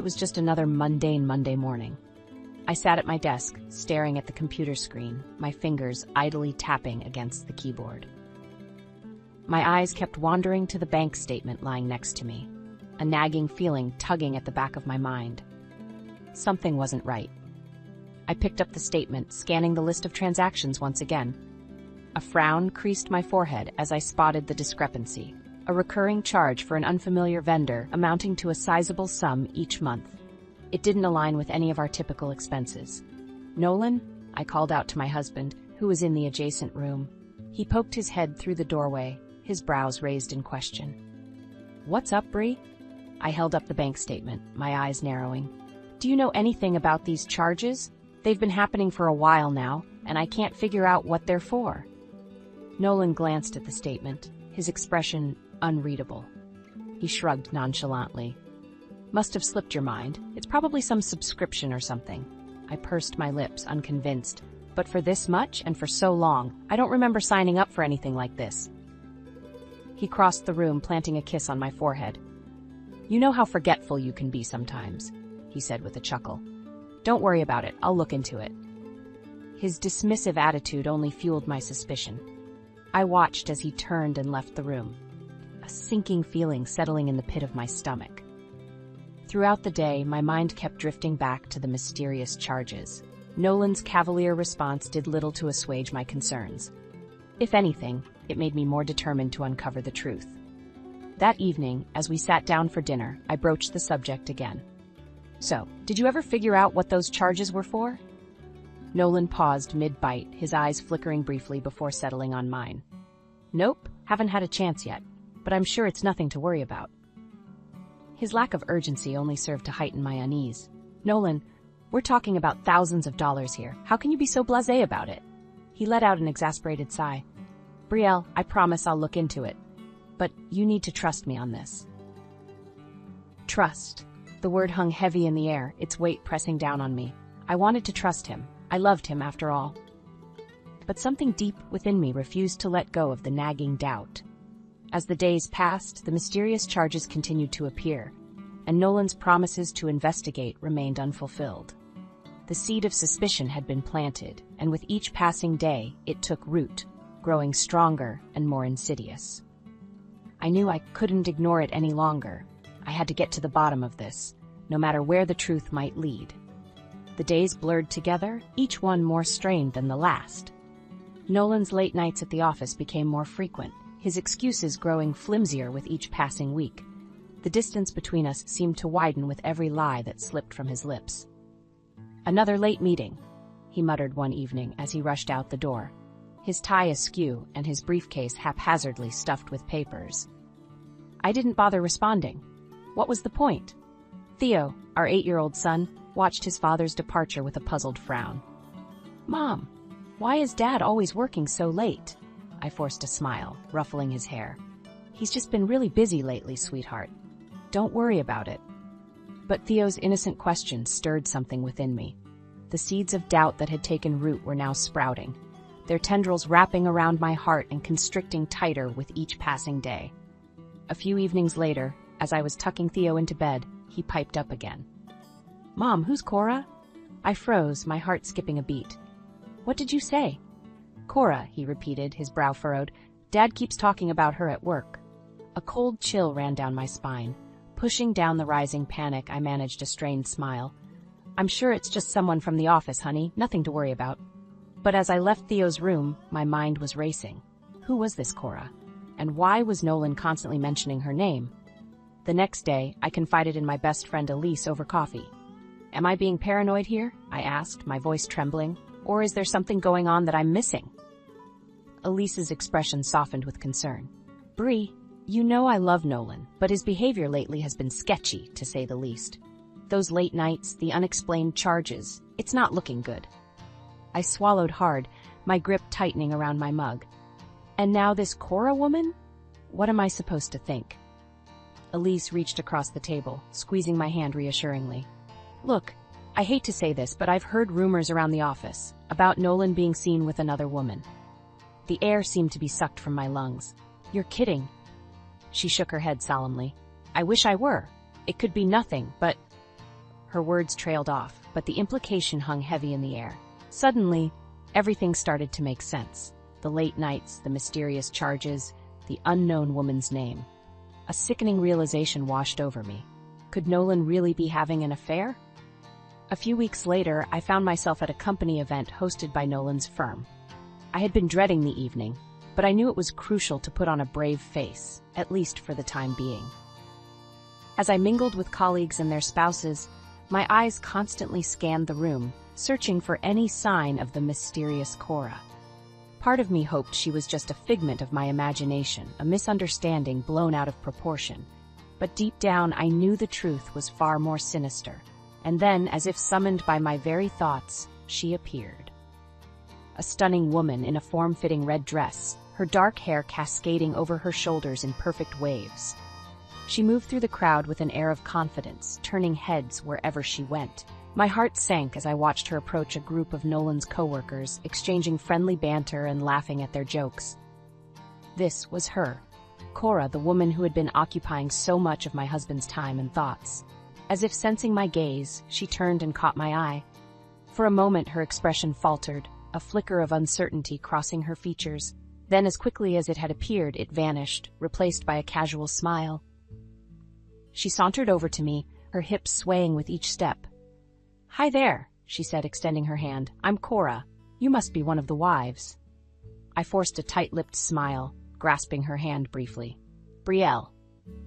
was just another mundane Monday morning. I sat at my desk, staring at the computer screen, my fingers idly tapping against the keyboard. My eyes kept wandering to the bank statement lying next to me, a nagging feeling tugging at the back of my mind. Something wasn't right. I picked up the statement, scanning the list of transactions once again. A frown creased my forehead as I spotted the discrepancy, a recurring charge for an unfamiliar vendor amounting to a sizable sum each month. It didn't align with any of our typical expenses. "Nolan?" I called out to my husband, who was in the adjacent room. He poked his head through the doorway, his brows raised in question. "What's up, Bree?" I held up the bank statement, my eyes narrowing. "Do you know anything about these charges? They've been happening for a while now, and I can't figure out what they're for." Nolan glanced at the statement, his expression unreadable. He shrugged nonchalantly. "Must have slipped your mind. It's probably some subscription or something." I pursed my lips, unconvinced. "But for this much and for so long, I don't remember signing up for anything like this." He crossed the room, planting a kiss on my forehead. "You know how forgetful you can be sometimes," he said with a chuckle. "Don't worry about it, I'll look into it." His dismissive attitude only fueled my suspicion. I watched as he turned and left the room, a sinking feeling settling in the pit of my stomach. Throughout the day, my mind kept drifting back to the mysterious charges. Nolan's cavalier response did little to assuage my concerns. If anything, it made me more determined to uncover the truth. That evening, as we sat down for dinner, I broached the subject again. "So, did you ever figure out what those charges were for?" Nolan paused mid-bite, his eyes flickering briefly before settling on mine. "Nope, haven't had a chance yet, but I'm sure it's nothing to worry about." His lack of urgency only served to heighten my unease. "Nolan, we're talking about thousands of dollars here. How can you be so blasé about it?" He let out an exasperated sigh. "Brielle, I promise I'll look into it. But you need to trust me on this." Trust. The word hung heavy in the air, its weight pressing down on me. I wanted to trust him. I loved him, after all. But something deep within me refused to let go of the nagging doubt. As the days passed, the mysterious charges continued to appear, and Nolan's promises to investigate remained unfulfilled. The seed of suspicion had been planted, and with each passing day, it took root, growing stronger and more insidious. I knew I couldn't ignore it any longer. I had to get to the bottom of this, no matter where the truth might lead. The days blurred together, each one more strained than the last. Nolan's late nights at the office became more frequent, his excuses growing flimsier with each passing week. The distance between us seemed to widen with every lie that slipped from his lips. "Another late meeting," he muttered one evening as he rushed out the door, his tie askew and his briefcase haphazardly stuffed with papers. I didn't bother responding. What was the point? Theo, our 8-year-old son, watched his father's departure with a puzzled frown. "Mom, why is Dad always working so late?" I forced a smile, ruffling his hair. "He's just been really busy lately, sweetheart. Don't worry about it." But Theo's innocent question stirred something within me. The seeds of doubt that had taken root were now sprouting, their tendrils wrapping around my heart and constricting tighter with each passing day. A few evenings later, as I was tucking Theo into bed, he piped up again. "Mom, who's Cora?" I froze, my heart skipping a beat. "What did you say?" "Cora," he repeated, his brow furrowed. "Dad keeps talking about her at work." A cold chill ran down my spine. Pushing down the rising panic, I managed a strained smile. "I'm sure it's just someone from the office, honey, nothing to worry about." But as I left Theo's room, my mind was racing. Who was this Cora? And why was Nolan constantly mentioning her name? The next day, I confided in my best friend Elise over coffee. "Am I being paranoid here?" I asked, my voice trembling. "Or is there something going on that I'm missing?" Elise's expression softened with concern. "Bree, you know I love Nolan, but his behavior lately has been sketchy, to say the least. Those late nights, the unexplained charges, it's not looking good." I swallowed hard, my grip tightening around my mug. "And now this Cora woman? What am I supposed to think?" Elise reached across the table, squeezing my hand reassuringly. "Look, I hate to say this, but I've heard rumors around the office about Nolan being seen with another woman." The air seemed to be sucked from my lungs. "You're kidding." She shook her head solemnly. "I wish I were. It could be nothing, but..." Her words trailed off, but the implication hung heavy in the air. Suddenly, everything started to make sense. The late nights, the mysterious charges, the unknown woman's name. A sickening realization washed over me. Could Nolan really be having an affair? A few weeks later, I found myself at a company event hosted by Nolan's firm. I had been dreading the evening, but I knew it was crucial to put on a brave face, at least for the time being. As I mingled with colleagues and their spouses, my eyes constantly scanned the room, searching for any sign of the mysterious Cora. Part of me hoped she was just a figment of my imagination, a misunderstanding blown out of proportion. But deep down, I knew the truth was far more sinister. And then, as if summoned by my very thoughts, she appeared. A stunning woman in a form-fitting red dress, her dark hair cascading over her shoulders in perfect waves. She moved through the crowd with an air of confidence, turning heads wherever she went. My heart sank as I watched her approach a group of Nolan's coworkers, exchanging friendly banter and laughing at their jokes. This was her, Cora, the woman who had been occupying so much of my husband's time and thoughts. As if sensing my gaze, she turned and caught my eye. For a moment, her expression faltered, a flicker of uncertainty crossing her features. Then, as quickly as it had appeared, it vanished, replaced by a casual smile. She sauntered over to me, her hips swaying with each step. "Hi there," she said, extending her hand. "I'm Cora. You must be one of the wives." I forced a tight-lipped smile, grasping her hand briefly. "Brielle.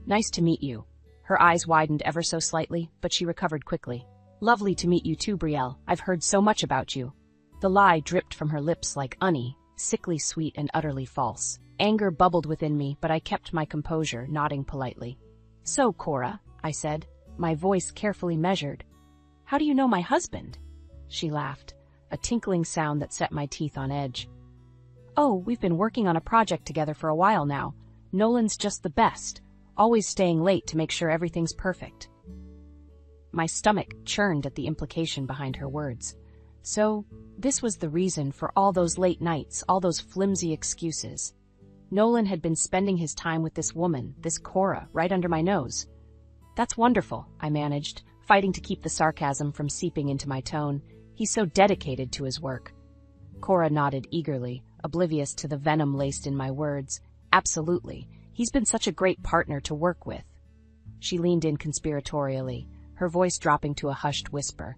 Nice to meet you." Her eyes widened ever so slightly, but she recovered quickly. "Lovely to meet you too, Brielle. I've heard so much about you." The lie dripped from her lips like honey, sickly sweet and utterly false. Anger bubbled within me, but I kept my composure, nodding politely. "So, Cora," I said, my voice carefully measured, "how do you know my husband?" She laughed, a tinkling sound that set my teeth on edge. "Oh, we've been working on a project together for a while now. Nolan's just the best, always staying late to make sure everything's perfect." My stomach churned at the implication behind her words. So, this was the reason for all those late nights, all those flimsy excuses. Nolan had been spending his time with this woman, this Cora, right under my nose. "That's wonderful," I managed, fighting to keep the sarcasm from seeping into my tone. "He's so dedicated to his work." Cora nodded eagerly, oblivious to the venom laced in my words. "Absolutely. He's been such a great partner to work with." She leaned in conspiratorially, her voice dropping to a hushed whisper.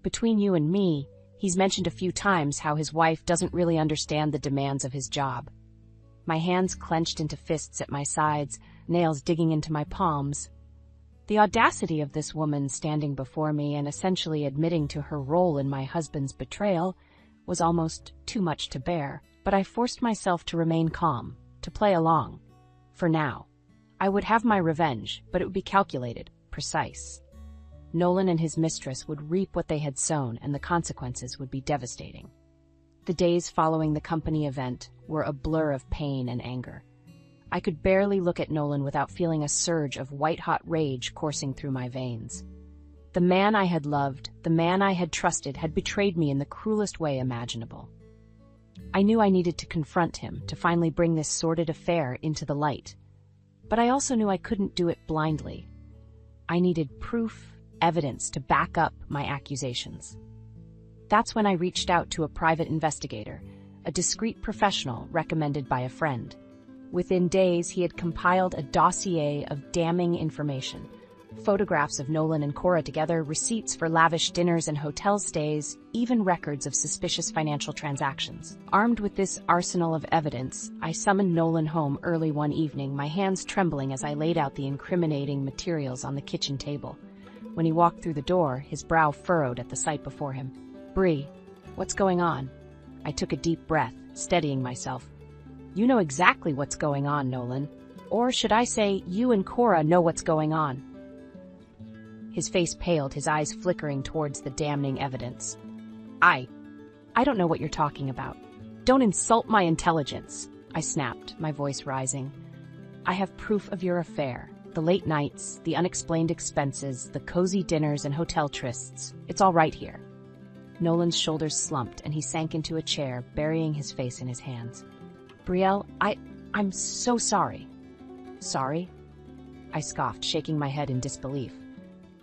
"Between you and me, he's mentioned a few times how his wife doesn't really understand the demands of his job." My hands clenched into fists at my sides, nails digging into my palms. The audacity of this woman standing before me and essentially admitting to her role in my husband's betrayal was almost too much to bear, but I forced myself to remain calm, to play along. For now. I would have my revenge, but it would be calculated, precise. Nolan and his mistress would reap what they had sown, and the consequences would be devastating. The days following the company event were a blur of pain and anger. I could barely look at Nolan without feeling a surge of white-hot rage coursing through my veins. The man I had loved, the man I had trusted, had betrayed me in the cruelest way imaginable. I knew I needed to confront him, to finally bring this sordid affair into the light. But I also knew I couldn't do it blindly. I needed proof, evidence to back up my accusations. That's when I reached out to a private investigator, a discreet professional recommended by a friend. Within days, he had compiled a dossier of damning information. Photographs of Nolan and Cora together, receipts for lavish dinners and hotel stays, even records of suspicious financial transactions. Armed with this arsenal of evidence, I summoned Nolan home early one evening, my hands trembling as I laid out the incriminating materials on the kitchen table. When he walked through the door, his brow furrowed at the sight before him. "Bree, what's going on?" I took a deep breath, steadying myself. "You know exactly what's going on, Nolan. Or should I say, you and Cora know what's going on." His face paled, his eyes flickering towards the damning evidence. I don't know what you're talking about. Don't insult my intelligence," I snapped, my voice rising. "I have proof of your affair. The late nights, the unexplained expenses, the cozy dinners and hotel trysts. It's all right here." Nolan's shoulders slumped and he sank into a chair, burying his face in his hands. "Brielle, I'm so sorry." "Sorry?" I scoffed, shaking my head in disbelief.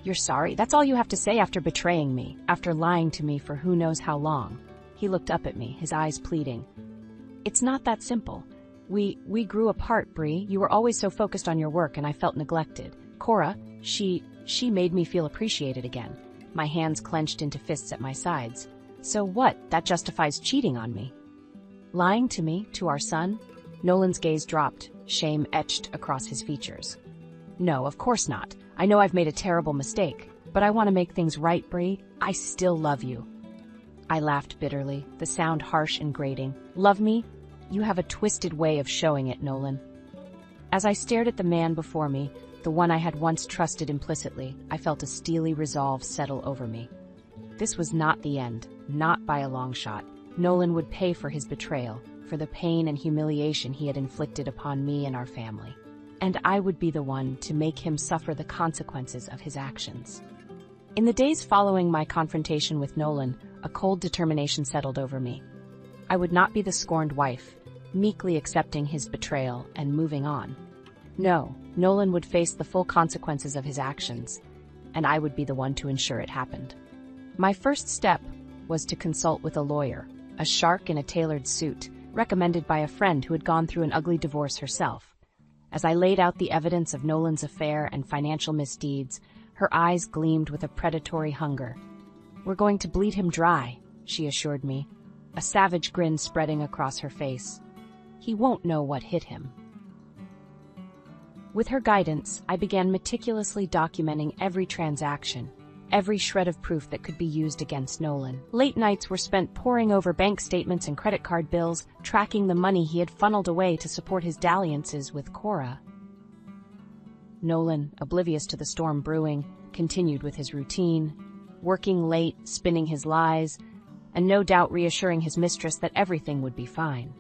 You're sorry? That's all you have to say after betraying me, after lying to me for who knows how long? He looked up at me, his eyes pleading. It's not that simple. We grew apart, Bree. You were always so focused on your work and I felt neglected. Cora, she made me feel appreciated again. My hands clenched into fists at my sides. So what? That justifies cheating on me. Lying to me, to our son? Nolan's gaze dropped, shame etched across his features. No, of course not. I know I've made a terrible mistake, but I want to make things right, Bree. I still love you. I laughed bitterly, the sound harsh and grating. Love me? You have a twisted way of showing it, Nolan. As I stared at the man before me, the one I had once trusted implicitly, I felt a steely resolve settle over me. This was not the end, not by a long shot. Nolan would pay for his betrayal, for the pain and humiliation he had inflicted upon me and our family. And I would be the one to make him suffer the consequences of his actions. In the days following my confrontation with Nolan, a cold determination settled over me. I would not be the scorned wife, meekly accepting his betrayal and moving on. No, Nolan would face the full consequences of his actions, and I would be the one to ensure it happened. My first step was to consult with a lawyer, a shark in a tailored suit, recommended by a friend who had gone through an ugly divorce herself. As I laid out the evidence of Nolan's affair and financial misdeeds, her eyes gleamed with a predatory hunger. We're going to bleed him dry, she assured me, a savage grin spreading across her face. He won't know what hit him. With her guidance, I began meticulously documenting every transaction, every shred of proof that could be used against Nolan. Late nights were spent poring over bank statements and credit card bills, tracking the money he had funneled away to support his dalliances with Cora. Nolan, oblivious to the storm brewing, continued with his routine, working late, spinning his lies, and no doubt reassuring his mistress that everything would be fine.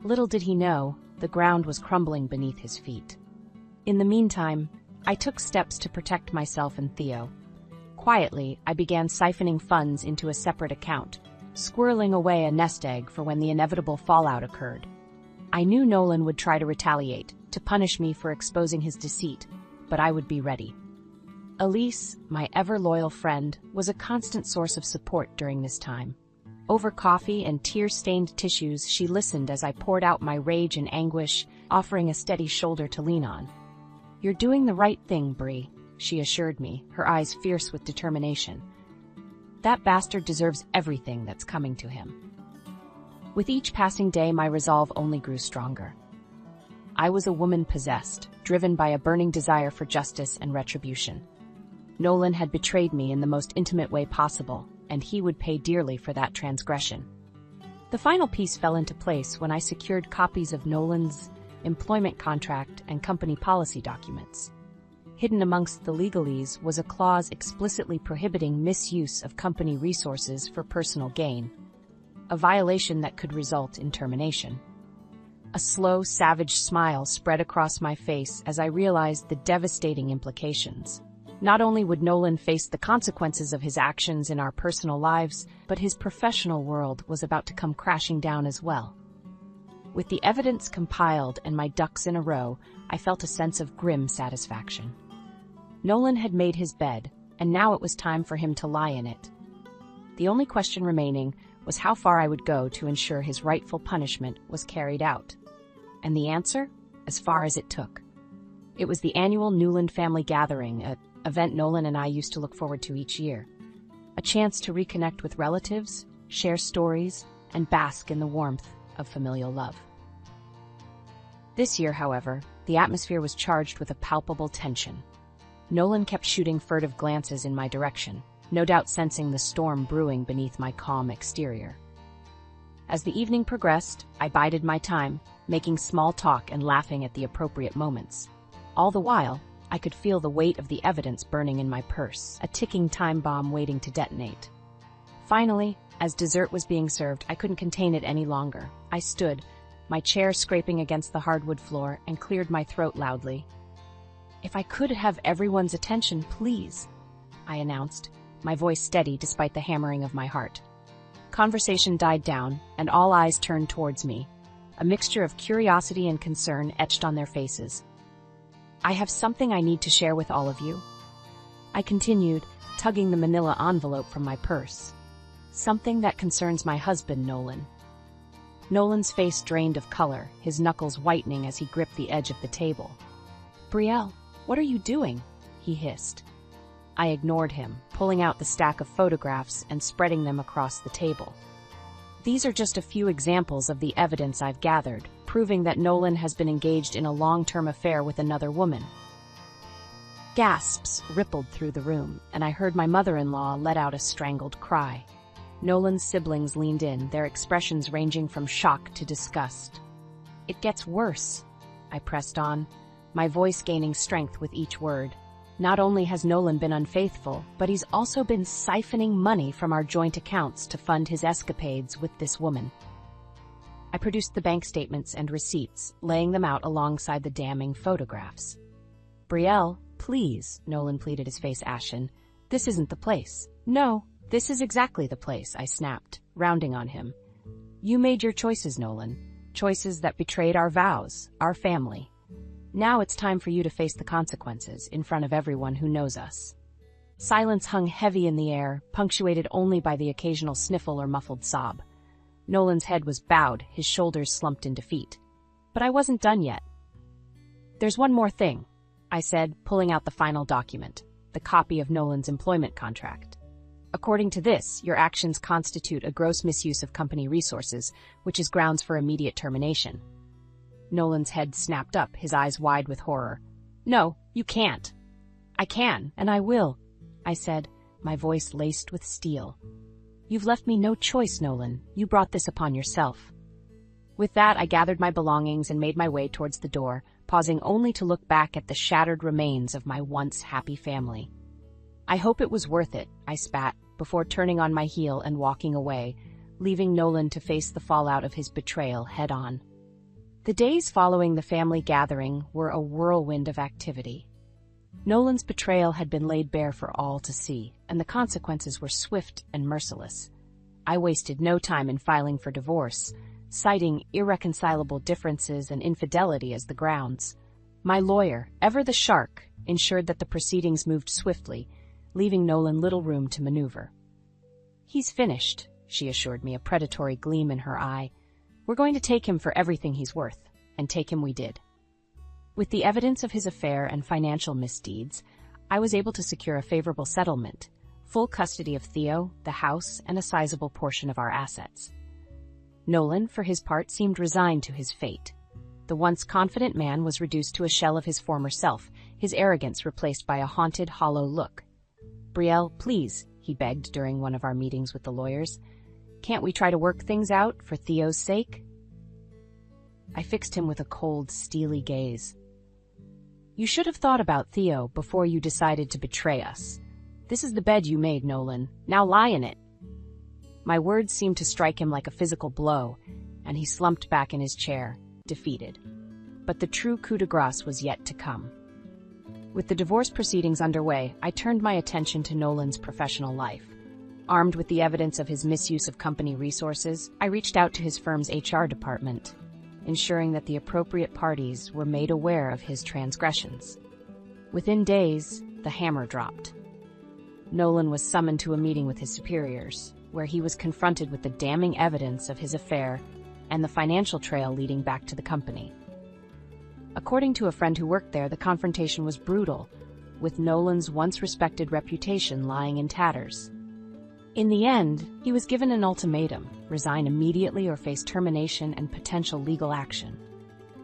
Little did he know, the ground was crumbling beneath his feet. In the meantime, I took steps to protect myself and Theo. Quietly, I began siphoning funds into a separate account, squirreling away a nest egg for when the inevitable fallout occurred. I knew Nolan would try to retaliate, to punish me for exposing his deceit, but I would be ready. Elise, my ever-loyal friend, was a constant source of support during this time. Over coffee and tear-stained tissues, she listened as I poured out my rage and anguish, offering a steady shoulder to lean on. You're doing the right thing, Bree, she assured me, her eyes fierce with determination. That bastard deserves everything that's coming to him. With each passing day, my resolve only grew stronger. I was a woman possessed, driven by a burning desire for justice and retribution. Nolan had betrayed me in the most intimate way possible, and he would pay dearly for that transgression. The final piece fell into place when I secured copies of Nolan's employment contract and company policy documents. Hidden amongst the legalese was a clause explicitly prohibiting misuse of company resources for personal gain, a violation that could result in termination. A slow, savage smile spread across my face as I realized the devastating implications. Not only would Nolan face the consequences of his actions in our personal lives, but his professional world was about to come crashing down as well. With the evidence compiled and my ducks in a row, I felt a sense of grim satisfaction. Nolan had made his bed, and now it was time for him to lie in it. The only question remaining was how far I would go to ensure his rightful punishment was carried out. And the answer? As far as it took. It was the annual Newland family gathering, an event Nolan and I used to look forward to each year. A chance to reconnect with relatives, share stories, and bask in the warmth of familial love. This year, however, the atmosphere was charged with a palpable tension. Nolan kept shooting furtive glances in my direction, no doubt sensing the storm brewing beneath my calm exterior. As the evening progressed, I bided my time, making small talk and laughing at the appropriate moments. All the while, I could feel the weight of the evidence burning in my purse, a ticking time bomb waiting to detonate. Finally, as dessert was being served, I couldn't contain it any longer. I stood, my chair scraping against the hardwood floor, and cleared my throat loudly. "If I could have everyone's attention, please," I announced, my voice steady despite the hammering of my heart. Conversation died down, and all eyes turned towards me, a mixture of curiosity and concern etched on their faces. "I have something I need to share with all of you." I continued, tugging the manila envelope from my purse. Something that concerns my husband, Nolan. Nolan's face drained of color, his knuckles whitening as he gripped the edge of the table. Brielle, what are you doing? He hissed. I ignored him, pulling out the stack of photographs and spreading them across the table. These are just a few examples of the evidence I've gathered, proving that Nolan has been engaged in a long-term affair with another woman. Gasps rippled through the room, and I heard my mother-in-law let out a strangled cry. Nolan's siblings leaned in, their expressions ranging from shock to disgust. It gets worse, I pressed on, my voice gaining strength with each word. Not only has Nolan been unfaithful, but he's also been siphoning money from our joint accounts to fund his escapades with this woman. I produced the bank statements and receipts, laying them out alongside the damning photographs. Brielle, please, Nolan pleaded, his face ashen. This isn't the place. No, this is exactly the place, I snapped, rounding on him. You made your choices, Nolan. Choices that betrayed our vows, our family. Now it's time for you to face the consequences in front of everyone who knows us. Silence hung heavy in the air, punctuated only by the occasional sniffle or muffled sob. Nolan's head was bowed, his shoulders slumped in defeat. But I wasn't done yet. There's one more thing, I said, pulling out the final document, the copy of Nolan's employment contract. According to this, your actions constitute a gross misuse of company resources, which is grounds for immediate termination. Nolan's head snapped up, his eyes wide with horror. No, you can't. I can, and I will, I said, my voice laced with steel. You've left me no choice, Nolan. You brought this upon yourself. With that, I gathered my belongings and made my way towards the door, pausing only to look back at the shattered remains of my once happy family. I hope it was worth it, I spat, before turning on my heel and walking away, leaving Nolan to face the fallout of his betrayal head-on. The days following the family gathering were a whirlwind of activity. Nolan's betrayal had been laid bare for all to see, and the consequences were swift and merciless. I wasted no time in filing for divorce, citing irreconcilable differences and infidelity as the grounds. My lawyer, ever the shark, ensured that the proceedings moved swiftly, leaving Nolan little room to maneuver. He's finished, she assured me, a predatory gleam in her eye. We're going to take him for everything he's worth, and take him we did. With the evidence of his affair and financial misdeeds, I was able to secure a favorable settlement, full custody of Theo, the house, and a sizable portion of our assets. Nolan, for his part, seemed resigned to his fate. The once confident man was reduced to a shell of his former self, his arrogance replaced by a haunted, hollow look. Brielle, please, he begged during one of our meetings with the lawyers. Can't we try to work things out for Theo's sake? I fixed him with a cold, steely gaze. You should have thought about Theo before you decided to betray us. This is the bed you made, Nolan. Now lie in it. My words seemed to strike him like a physical blow, and he slumped back in his chair, defeated. But the true coup de grace was yet to come. With the divorce proceedings underway, I turned my attention to Nolan's professional life. Armed with the evidence of his misuse of company resources, I reached out to his firm's HR department, ensuring that the appropriate parties were made aware of his transgressions. Within days, the hammer dropped. Nolan was summoned to a meeting with his superiors, where he was confronted with the damning evidence of his affair and the financial trail leading back to the company. According to a friend who worked there, the confrontation was brutal, with Nolan's once respected reputation lying in tatters. In the end, he was given an ultimatum: resign immediately or face termination and potential legal action.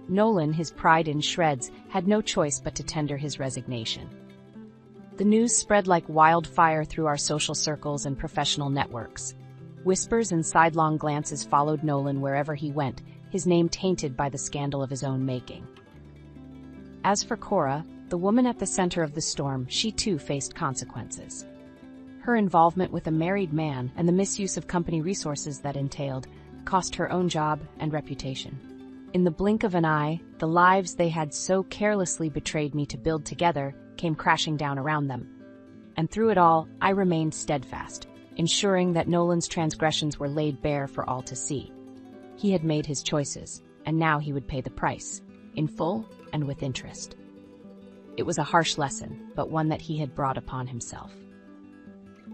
Nolan, his pride in shreds, had no choice but to tender his resignation. The news spread like wildfire through our social circles and professional networks. Whispers and sidelong glances followed Nolan wherever he went, his name tainted by the scandal of his own making. As for Cora, the woman at the center of the storm, she too faced consequences. Her involvement with a married man and the misuse of company resources that entailed cost her own job and reputation. In the blink of an eye, the lives they had so carelessly betrayed me to build together came crashing down around them. And through it all, I remained steadfast, ensuring that Nolan's transgressions were laid bare for all to see. He had made his choices, and now he would pay the price, in full and with interest. It was a harsh lesson, but one that he had brought upon himself.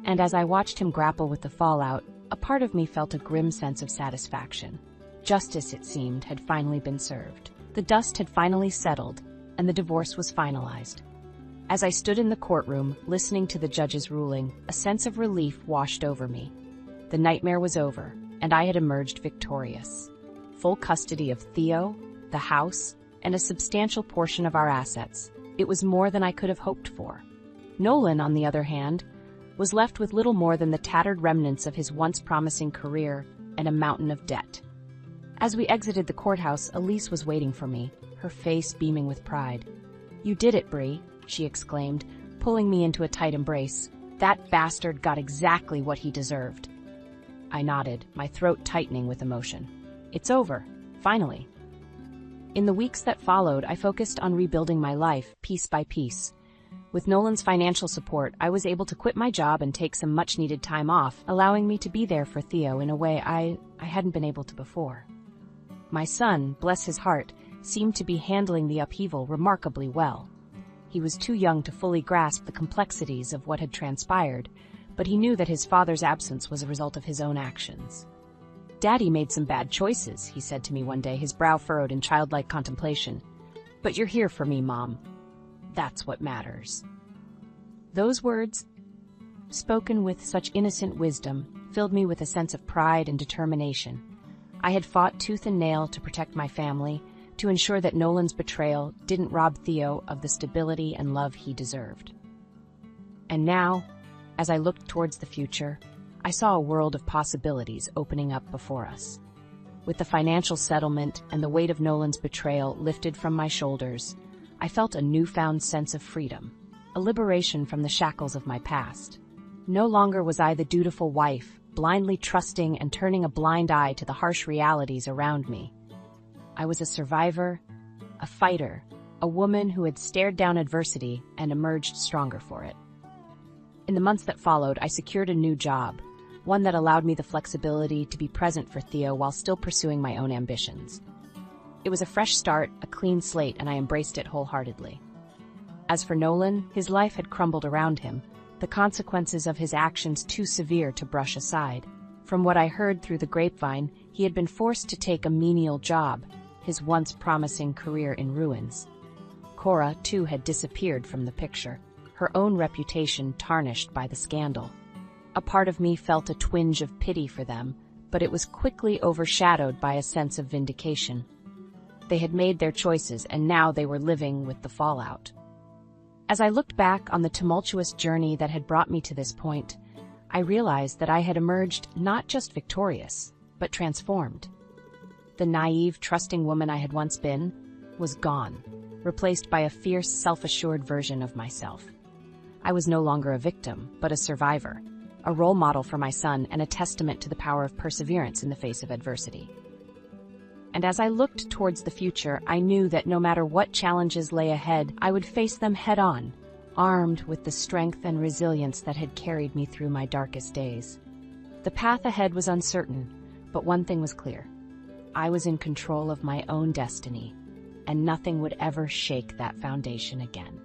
And as I watched him grapple with the fallout, a part of me felt a grim sense of satisfaction. Justice, it seemed, had finally been served. The dust had finally settled, and the divorce was finalized. As I stood in the courtroom, listening to the judge's ruling, a sense of relief washed over me. The nightmare was over, and I had emerged victorious. Full custody of Theo, the house, and a substantial portion of our assets. It was more than I could have hoped for. Nolan, on the other hand, was left with little more than the tattered remnants of his once promising career and a mountain of debt. As we exited the courthouse, Elise was waiting for me, her face beaming with pride. "You did it, Bree," she exclaimed, pulling me into a tight embrace. "That bastard got exactly what he deserved." I nodded, my throat tightening with emotion. It's over, finally. In the weeks that followed, I focused on rebuilding my life, piece by piece. With Nolan's financial support, I was able to quit my job and take some much-needed time off, allowing me to be there for Theo in a way I hadn't been able to before. My son, bless his heart, seemed to be handling the upheaval remarkably well. He was too young to fully grasp the complexities of what had transpired, but he knew that his father's absence was a result of his own actions. "Daddy made some bad choices," he said to me one day, his brow furrowed in childlike contemplation. "But you're here for me, Mom. That's what matters." Those words, spoken with such innocent wisdom, filled me with a sense of pride and determination. I had fought tooth and nail to protect my family, to ensure that Nolan's betrayal didn't rob Theo of the stability and love he deserved. And now, as I looked towards the future, I saw a world of possibilities opening up before us. With the financial settlement and the weight of Nolan's betrayal lifted from my shoulders, I felt a newfound sense of freedom, a liberation from the shackles of my past. No longer was I the dutiful wife, blindly trusting and turning a blind eye to the harsh realities around me. I was a survivor, a fighter, a woman who had stared down adversity and emerged stronger for it. In the months that followed, I secured a new job, one that allowed me the flexibility to be present for Theo while still pursuing my own ambitions. It was a fresh start, a clean slate, and I embraced it wholeheartedly. As for Nolan, his life had crumbled around him, the consequences of his actions too severe to brush aside. From what I heard through the grapevine, he had been forced to take a menial job, his once promising career in ruins. Cora, too, had disappeared from the picture, her own reputation tarnished by the scandal. A part of me felt a twinge of pity for them, but it was quickly overshadowed by a sense of vindication. They had made their choices, and now they were living with the fallout. As I looked back on the tumultuous journey that had brought me to this point, I realized that I had emerged not just victorious, but transformed. The naive, trusting woman I had once been was gone, replaced by a fierce, self-assured version of myself. I was no longer a victim, but a survivor, a role model for my son and a testament to the power of perseverance in the face of adversity. And as I looked towards the future, I knew that no matter what challenges lay ahead, I would face them head-on, armed with the strength and resilience that had carried me through my darkest days. The path ahead was uncertain, but one thing was clear. I was in control of my own destiny, and nothing would ever shake that foundation again.